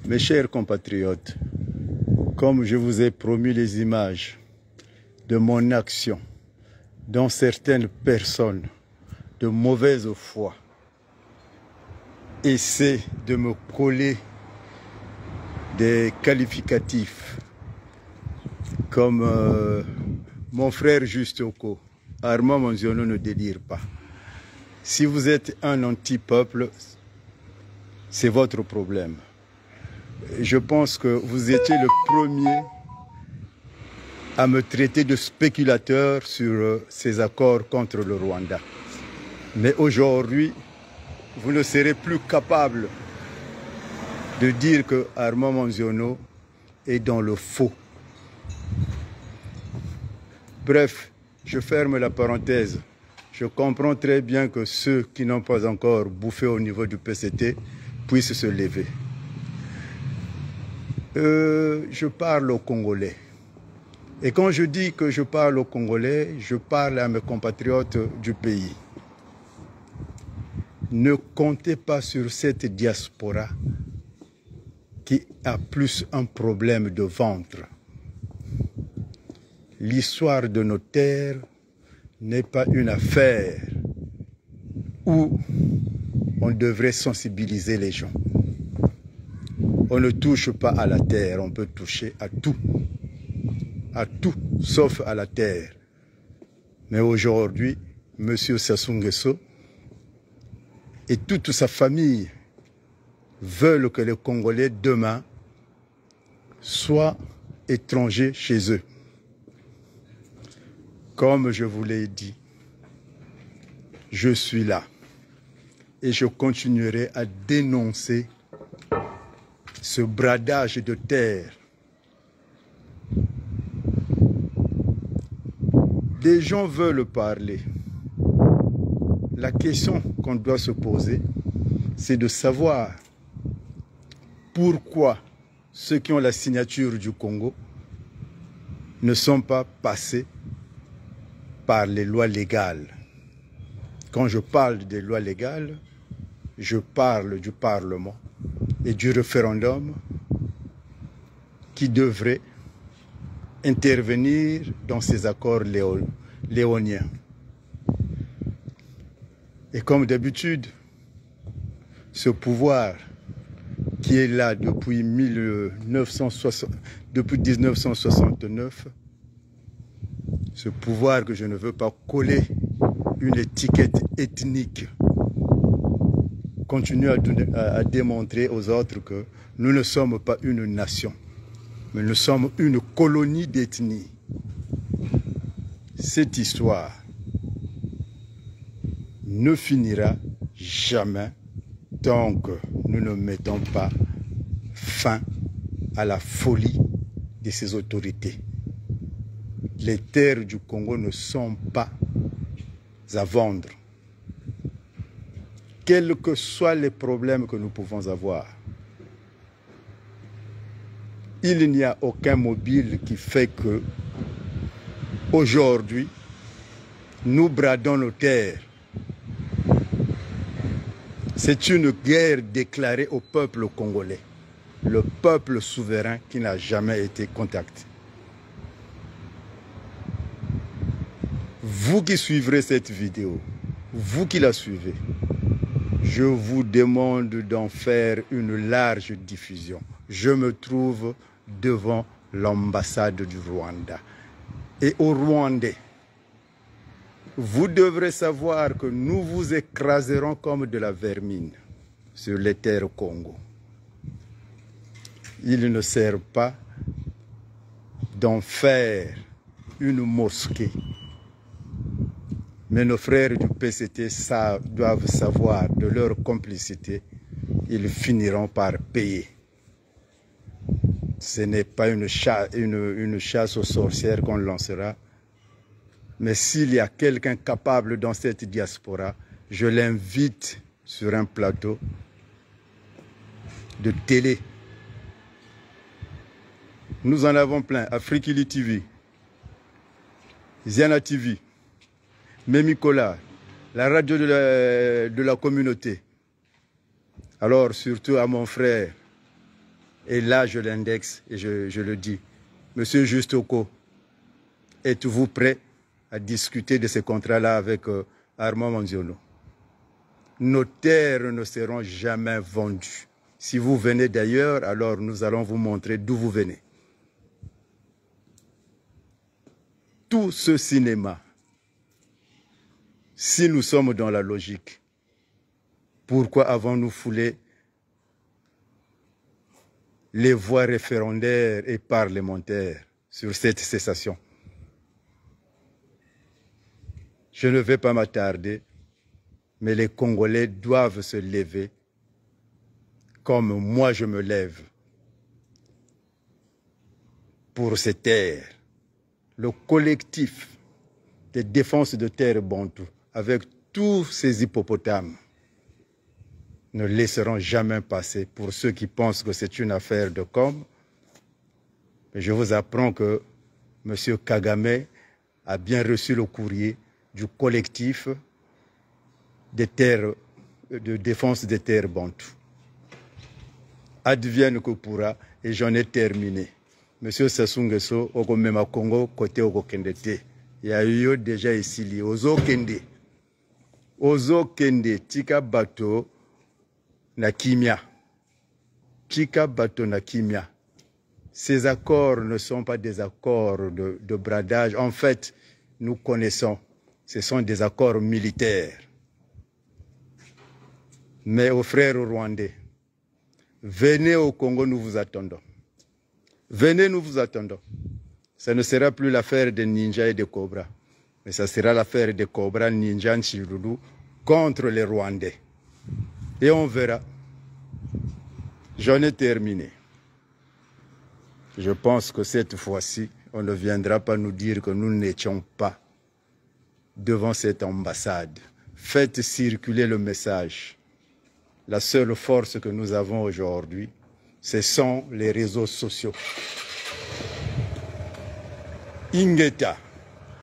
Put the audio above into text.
Mes chers compatriotes, comme je vous ai promis les images de mon action dont certaines personnes de mauvaise foi essaient de me coller des qualificatifs comme mon frère Justoko, Armand Monziono ne délire pas. Si vous êtes un anti-peuple, c'est votre problème. Je pense que vous étiez le premier à me traiter de spéculateur sur ces accords contre le Rwanda. Mais aujourd'hui, vous ne serez plus capable de dire que Armand Monziono est dans le faux. Bref, je ferme la parenthèse. Je comprends très bien que ceux qui n'ont pas encore bouffé au niveau du PCT puissent se lever. Je parle aux Congolais. Et quand je dis que je parle aux Congolais, je parle à mes compatriotes du pays. Ne comptez pas sur cette diaspora qui a plus un problème de ventre. L'histoire de nos terres n'est pas une affaire où on devrait sensibiliser les gens. On ne touche pas à la terre, on peut toucher à tout, sauf à la terre. Mais aujourd'hui, M. Sassou Nguesso et toute sa famille veulent que les Congolais demain soient étrangers chez eux. Comme je vous l'ai dit, je suis là et je continuerai à dénoncer ce bradage de terre. Des gens veulent parler. La question qu'on doit se poser, c'est de savoir pourquoi ceux qui ont la signature du Congo ne sont pas passés par les lois légales. Quand je parle des lois légales, je parle du Parlement et du référendum qui devrait intervenir dans ces accords léoniens. Et comme d'habitude, ce pouvoir qui est là depuis 1969, ce pouvoir que je ne veux pas coller une étiquette ethnique, continue à démontrer aux autres que nous ne sommes pas une nation, mais nous sommes une colonie d'ethnie. Cette histoire ne finira jamais tant que nous ne mettons pas fin à la folie de ces autorités. Les terres du Congo ne sont pas à vendre. Quels que soient les problèmes que nous pouvons avoir, il n'y a aucun mobile qui fait que aujourd'hui nous bradons nos terres. C'est une guerre déclarée au peuple congolais, le peuple souverain qui n'a jamais été contacté. Vous qui suivrez cette vidéo, vous qui la suivez, je vous demande d'en faire une large diffusion. Je me trouve devant l'ambassade du Rwanda. Et aux Rwandais, vous devrez savoir que nous vous écraserons comme de la vermine sur les terres Congo. Il ne sert pas d'en faire une mosquée. Mais nos frères du PCT doivent savoir de leur complicité, ils finiront par payer. Ce n'est pas une chasse aux sorcières qu'on lancera, mais s'il y a quelqu'un capable dans cette diaspora, je l'invite sur un plateau de télé. Nous en avons plein. Afrikili TV, Ziana TV, Memikola, la radio de la communauté. Alors surtout à mon frère Et là, je l'indexe et je le dis. Monsieur Justoko, êtes-vous prêt à discuter de ces contrats-là avec Armand Manziono? Nos terres ne seront jamais vendues. Si vous venez d'ailleurs, alors nous allons vous montrer d'où vous venez. Tout ce cinéma, si nous sommes dans la logique, pourquoi avons-nous foulé les voies référendaires et parlementaires sur cette cessation? Je ne vais pas m'attarder, mais les Congolais doivent se lever comme moi je me lève pour ces terres. Le collectif de défense de terres bantou, avec tous ces hippopotames, ne laisseront jamais passer pour ceux qui pensent que c'est une affaire de com. Mais je vous apprends que M. Kagame a bien reçu le courrier du collectif des terres, de défense des terres bantou. Advienne que pourra, et j'en ai terminé. Monsieur Sassou Nguesso, au même Congo, côté au Kendete. Il y a eu déjà ici, Ozo Kende. Ozo Kende, Tika Bato, na Kimia. Tika Bato na Kimia. Ces accords ne sont pas des accords de bradage. En fait, nous connaissons, ce sont des accords militaires. Mais aux frères rwandais, venez au Congo, nous vous attendons. Venez, nous vous attendons. Ça ne sera plus l'affaire des ninjas et des cobras, mais ça sera l'affaire des cobras, ninjas, Nchilulu contre les Rwandais. Et on verra. J'en ai terminé. Je pense que cette fois-ci, on ne viendra pas nous dire que nous n'étions pas devant cette ambassade. Faites circuler le message. La seule force que nous avons aujourd'hui, ce sont les réseaux sociaux. Ingeta.